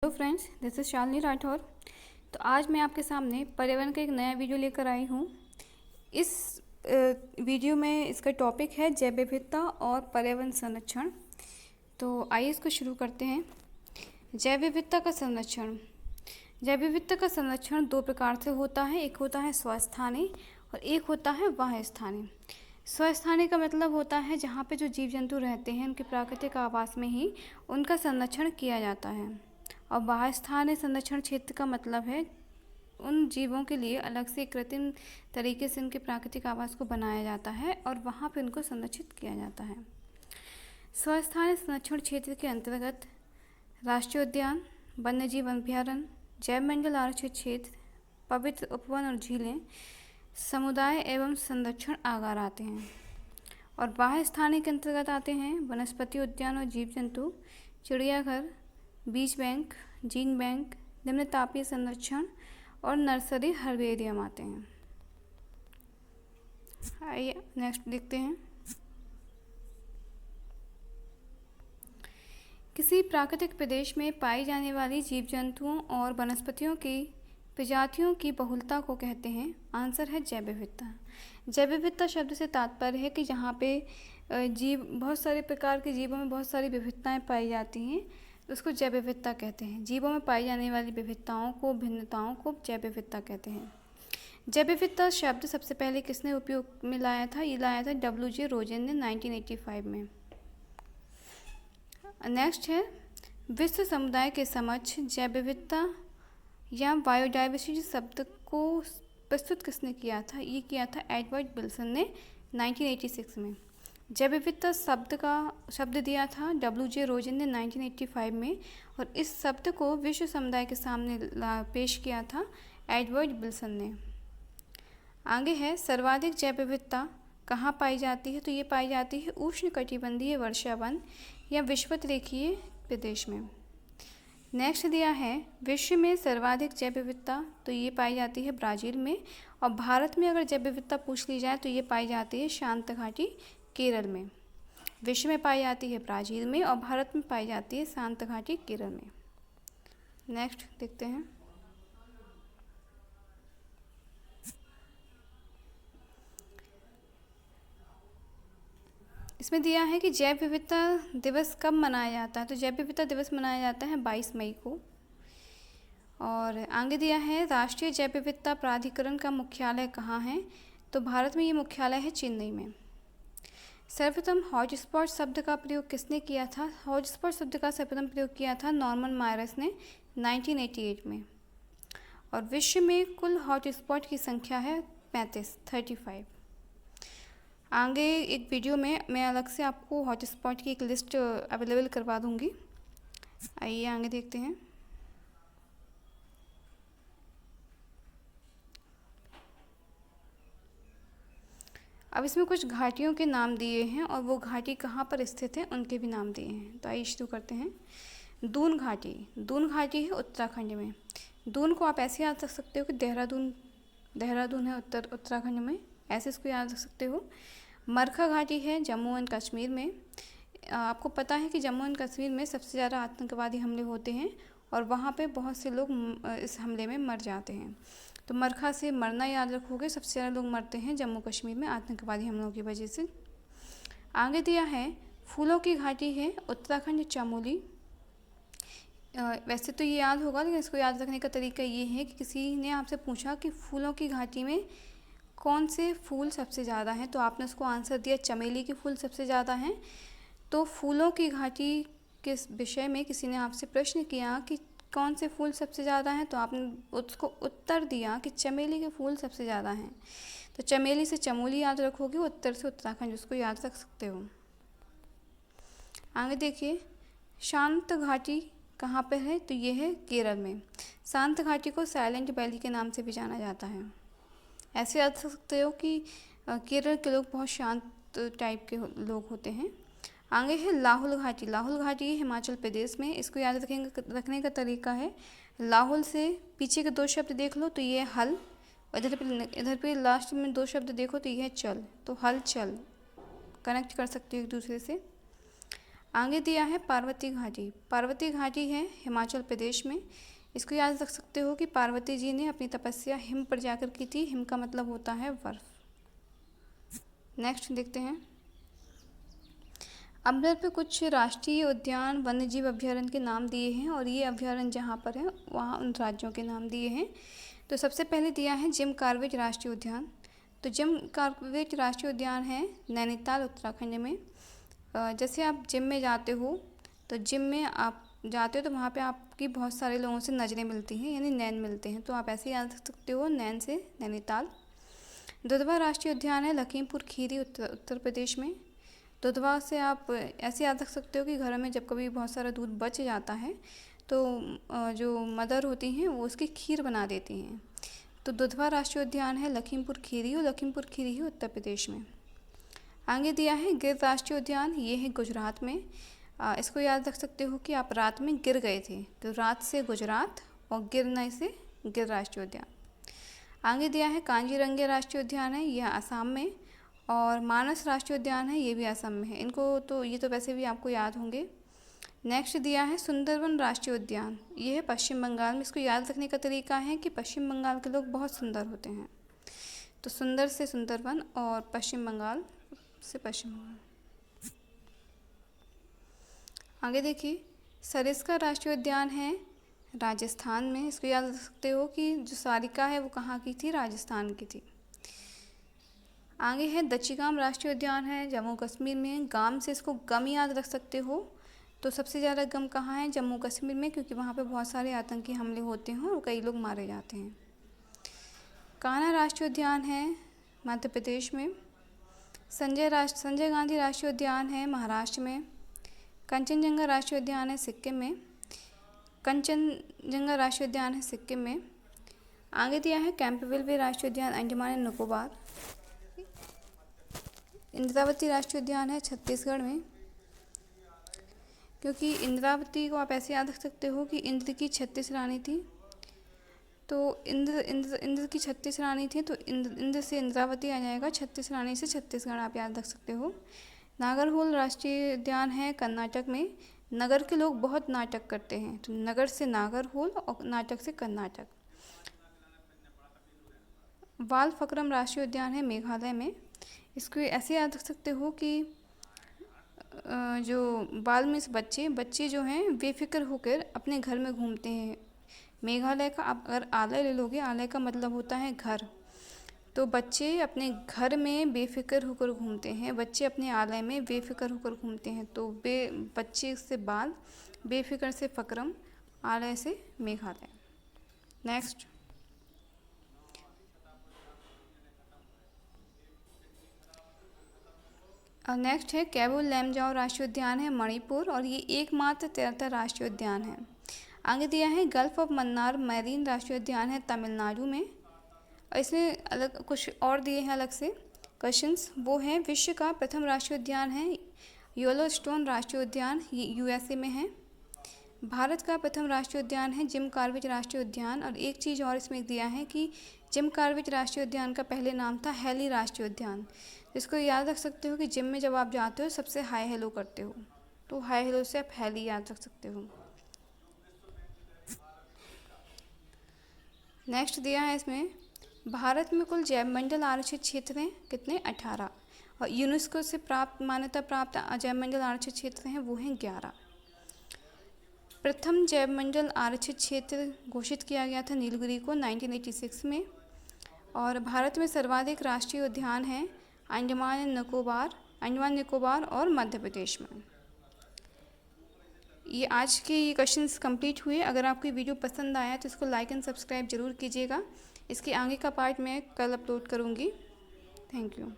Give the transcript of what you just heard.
Hello friends, this is Shalini Rathore. तो आज मैं आपके सामने पर्यावरण का एक नया वीडियो लेकर आई हूँ। इस वीडियो में इसका टॉपिक है जैव विविधता और पर्यावरण संरक्षण। तो आइए इसको शुरू करते हैं। जैव विविधता का संरक्षण। जैव विविधता का संरक्षण दो प्रकार से होता है। एक होता है स्वस्थानीय और एक होता है बाह्य स्थानीय। स्वस्थानीय का मतलब होता है जहाँ पे जो जीव जंतु रहते हैं उनके प्राकृतिक आवास में ही उनका संरक्षण किया जाता है। और बाह्य स्थानीय संरक्षण क्षेत्र का मतलब है उन जीवों के लिए अलग से कृत्रिम तरीके से उनके प्राकृतिक आवास को बनाया जाता है और वहाँ पे उनको संरक्षित किया जाता है। स्वस्थानीय संरक्षण क्षेत्र के अंतर्गत राष्ट्रीय उद्यान, वन्यजीव अभयारण्य, जैव मंडल आरक्षित क्षेत्र, पवित्र उपवन और झीलें, समुदाय एवं संरक्षण आगार आते हैं। और बाह्य स्थानीय के अंतर्गत आते हैं वनस्पति उद्यान और जीव जंतु, चिड़ियाघर, बीज बैंक, जीन बैंक, निम्न तापीय संरक्षण और नर्सरी हर्बेरियम आते हैं। आइए नेक्स्ट देखते हैं। किसी प्राकृतिक प्रदेश में पाई जाने वाली जीव जंतुओं और वनस्पतियों की प्रजातियों की बहुलता को कहते हैं। आंसर है जैव विविधता। जैव विविधता शब्द से तात्पर्य है कि जहाँ पे जीव बहुत सारे प्रकार के जीवों में बहुत सारी विविधताएं पाई जाती हैं, उसको जैव विविधता कहते हैं। जीवों में पाई जाने वाली विविधताओं को, भिन्नताओं को जैव विविधता कहते हैं। जैव विविधता शब्द सबसे पहले किसने उपयोग में लाया था? ये लाया था W.J. रोजेन ने 1985 में। नेक्स्ट है विश्व समुदाय के समक्ष जैव विविधता या बायोडाइवर्सिटी शब्द को प्रस्तुत किसने किया था? ये किया था एडवर्ड विल्सन ने 1986 में। जैव विविधता शब्द दिया था W.J. रोजेन ने 1985 में और इस शब्द को विश्व समुदाय के सामने पेश किया था एडवर्ड विल्सन ने। आगे है सर्वाधिक जैव विविधता कहाँ पाई जाती है? तो ये पाई जाती है उष्णकटिबंधीय वर्षावन या विषुवत-रेखीय प्रदेश में। नेक्स्ट दिया है विश्व में सर्वाधिक जैव विविधता, तो ये पाई जाती है ब्राज़ील में। और भारत में अगर जैव विविधता पूछ ली जाए तो ये पाई जाती है शांत घाटी केरल में। विश्व में पाई जाती है ब्राज़ील में और भारत में पाई जाती है शांत घाटी केरल में। नेक्स्ट देखते हैं। इसमें दिया है कि जैव विविधता दिवस कब मनाया जाता है? तो जैव विविधता दिवस मनाया जाता है 22 मई को। और आगे दिया है राष्ट्रीय जैव विविधता प्राधिकरण का मुख्यालय कहाँ है? तो भारत में ये मुख्यालय है चेन्नई में। सर्वप्रथम हॉटस्पॉट शब्द का प्रयोग किसने किया था? हॉटस्पॉट शब्द का सर्वप्रथम प्रयोग किया था नॉर्मन मायरस ने 1988 में। और विश्व में कुल हॉटस्पॉट की संख्या है 35। आगे एक वीडियो में मैं अलग से आपको हॉटस्पॉट की एक लिस्ट अवेलेबल करवा दूंगी। आइए आगे देखते हैं। अब इसमें कुछ घाटियों के नाम दिए हैं और वो घाटी कहाँ पर स्थित है उनके भी नाम दिए हैं। तो आइए शुरू करते हैं। दून घाटी है उत्तराखंड में। दून को आप ऐसे याद रख सकते हो कि देहरादून है उत्तराखंड में, ऐसे इसको याद रख सकते हो। मरखा घाटी है जम्मू एंड कश्मीर में। आपको पता है कि जम्मू एंड कश्मीर में सबसे ज़्यादा आतंकवादी हमले होते हैं और वहाँ पे बहुत से लोग इस हमले में मर जाते हैं। तो मरखा से मरना याद रखोगे, सबसे ज़्यादा लोग मरते हैं जम्मू कश्मीर में आतंकवादी हमलों की वजह से। आगे दिया है फूलों की घाटी है उत्तराखंड चमोली। वैसे तो ये याद होगा, लेकिन इसको याद रखने का तरीका ये है कि किसी ने आपसे पूछा कि फूलों की घाटी में कौन से फूल सबसे ज़्यादा हैं, तो आपने उसको आंसर दिया चमेली के फूल सबसे ज़्यादा हैं। तो फूलों की घाटी के विषय में किसी ने आपसे प्रश्न किया कि कौन से फूल सबसे ज़्यादा हैं, तो आपने उसको उत्तर दिया कि चमेली के फूल सबसे ज़्यादा हैं। तो चमेली से चमोली याद रखोगे, उत्तर से उत्तराखंड, उसको याद रख सकते हो। आगे देखिए शांत घाटी कहाँ पर है? तो ये है केरल में। शांत घाटी को साइलेंट वैली के नाम से भी जाना जाता है। ऐसे याद रख सकते हो कि केरल के लोग बहुत शांत टाइप के लोग होते हैं। आगे है लाहौल घाटी है हिमाचल प्रदेश में। इसको याद रखने का तरीका है, लाहौल से पीछे के दो शब्द देख लो तो ये हल, और इधर पे लास्ट में दो शब्द देखो तो ये है चल, तो हल चल कनेक्ट कर सकते हो एक दूसरे से। आगे दिया है पार्वती घाटी। पार्वती घाटी है हिमाचल प्रदेश में। इसको याद रख सकते हो कि पार्वती जी ने अपनी तपस्या हिम पर जाकर की थी। हिम का मतलब होता है बर्फ। नेक्स्ट देखते हैं। अब पे कुछ राष्ट्रीय उद्यान वन्य जीव अभ्यारण्य के नाम दिए हैं और ये अभ्यारण्य जहाँ पर है वहाँ उन राज्यों के नाम दिए हैं। तो सबसे पहले दिया है जिम कॉर्बेट राष्ट्रीय उद्यान। तो जिम कॉर्बेट राष्ट्रीय उद्यान है नैनीताल उत्तराखंड में। जैसे आप जिम में जाते हो तो जिम में आप जाते हो तो वहाँ पे आपकी बहुत सारे लोगों से नज़रें मिलती हैं, यानी नैन मिलते हैं। तो आप ऐसे याद रख सकते हो नैन से नैनीताल। दुधवा राष्ट्रीय उद्यान है लखीमपुर खीरी उत्तर प्रदेश में। दुधवा से आप ऐसे याद रख सकते हो कि घर में जब कभी बहुत सारा दूध बच जाता है तो जो मदर होती हैं वो उसकी खीर बना देती हैं। तो दुधवा राष्ट्रीय उद्यान है लखीमपुर खीरी, और लखीमपुर खीरी है उत्तर प्रदेश में। आगे दिया है गिर राष्ट्रीय उद्यान, ये है गुजरात में। इसको याद रख सकते हो कि आप रात में गिर गए थे, तो रात से गुजरात और गिरने से गिर राष्ट्रीय उद्यान। आगे दिया है कांजीरंगा राष्ट्रीय उद्यान है, यह असम में। और मानस राष्ट्रीय उद्यान है, ये भी असम में है। इनको तो ये तो वैसे भी आपको याद होंगे। नेक्स्ट दिया है सुंदरवन राष्ट्रीय उद्यान, ये है पश्चिम बंगाल में। इसको याद रखने का तरीका है कि पश्चिम बंगाल के लोग बहुत सुंदर होते हैं। तो सुंदर से सुंदरवन और पश्चिम बंगाल से पश्चिम बंगाल। आगे देखिए सरिस्का राष्ट्रीय उद्यान है राजस्थान में। इसको याद रख सकते हो कि जो सारिका है वो कहाँ की थी, राजस्थान की थी। आगे है दच्चीगाम राष्ट्रीय उद्यान है जम्मू कश्मीर में। गाम से इसको गम याद रख सकते हो। तो सबसे ज़्यादा गम कहाँ है, जम्मू कश्मीर में, क्योंकि वहाँ पे बहुत सारे आतंकी हमले होते हैं और कई लोग मारे जाते हैं। कान्हा राष्ट्रीय उद्यान है मध्य प्रदेश में। संजय गांधी राष्ट्रीय उद्यान है महाराष्ट्र में। कंचनजंगा राष्ट्रीय उद्यान है सिक्किम में। कंचनजंगा राष्ट्रीय उद्यान है सिक्किम में। आगे दिया है कैंपबेल बे राष्ट्रीय उद्यान अंडमान एंड निकोबार। इंद्रावती राष्ट्रीय उद्यान है छत्तीसगढ़ में, क्योंकि इंद्रावती को आप ऐसे याद रख सकते हो कि इंद्र की 36 रानी थी। तो इंद्र की 36 रानी थी, तो इंद्र से इंद्रावती आ जाएगा, 36 रानी से छत्तीसगढ़ आप याद रख सकते हो। नागरहोल राष्ट्रीय उद्यान है कर्नाटक में। नगर के लोग बहुत नाटक करते हैं, तो नगर से नागरहोल और नाटक से कर्नाटक। बालफक्रम राष्ट्रीय उद्यान है मेघालय में। इसको ऐसे याद रख सकते हो कि जो बाल में बच्चे जो हैं बेफिक्र होकर अपने घर में घूमते हैं। मेघालय का आप अगर आलय ले लोगे, आलय का मतलब होता है घर, तो बच्चे अपने घर में बेफिक्र होकर घूमते हैं। बच्चे अपने आलय में बेफिक्र होकर घूमते हैं। तो बच्चे से बाल, बेफिक्र से फक्रम, आलय से मेघालय। नेक्स्ट है कैबुल लैमजाओ राष्ट्रीय उद्यान है मणिपुर, और ये एकमात्र तैरता राष्ट्रीय उद्यान है। आगे दिया है गल्फ ऑफ मन्नार मैरीन राष्ट्रीय उद्यान है तमिलनाडु में। और इसमें अलग कुछ और दिए हैं अलग से क्वेश्चंस। वो है विश्व का प्रथम राष्ट्रीय उद्यान है येलोस्टोन राष्ट्रीय उद्यान, ये यूएसए में है। भारत का प्रथम राष्ट्रीय उद्यान है जिम कॉर्बेट राष्ट्रीय उद्यान। और एक चीज़ और इसमें दिया है कि जिम कॉर्बेट राष्ट्रीय उद्यान का पहले नाम था हेली राष्ट्रीय उद्यान। इसको याद रख सकते हो कि जिम में जब आप जाते हो सबसे हाई हेलो करते हो, तो हाई हेलो से आप हेली याद रख सकते हो। नेक्स्ट दिया है इसमें भारत में कुल जैवमंडल आरक्षित क्षेत्र हैं कितने, 18। और यूनेस्को से मान्यता प्राप्त जैवमंडल आरक्षित क्षेत्र हैं वो हैं 11। प्रथम जैवमंडल आरक्षित क्षेत्र घोषित किया गया था नीलगिरी को 1986 में। और भारत में सर्वाधिक राष्ट्रीय उद्यान हैं अंडमान निकोबार और मध्य प्रदेश में। ये आज के ये क्वेश्चंस कंप्लीट हुए। अगर आपको वीडियो पसंद आया तो इसको लाइक एंड सब्सक्राइब जरूर कीजिएगा। इसके आगे का पार्ट मैं कल अपलोड करूँगी। Thank you.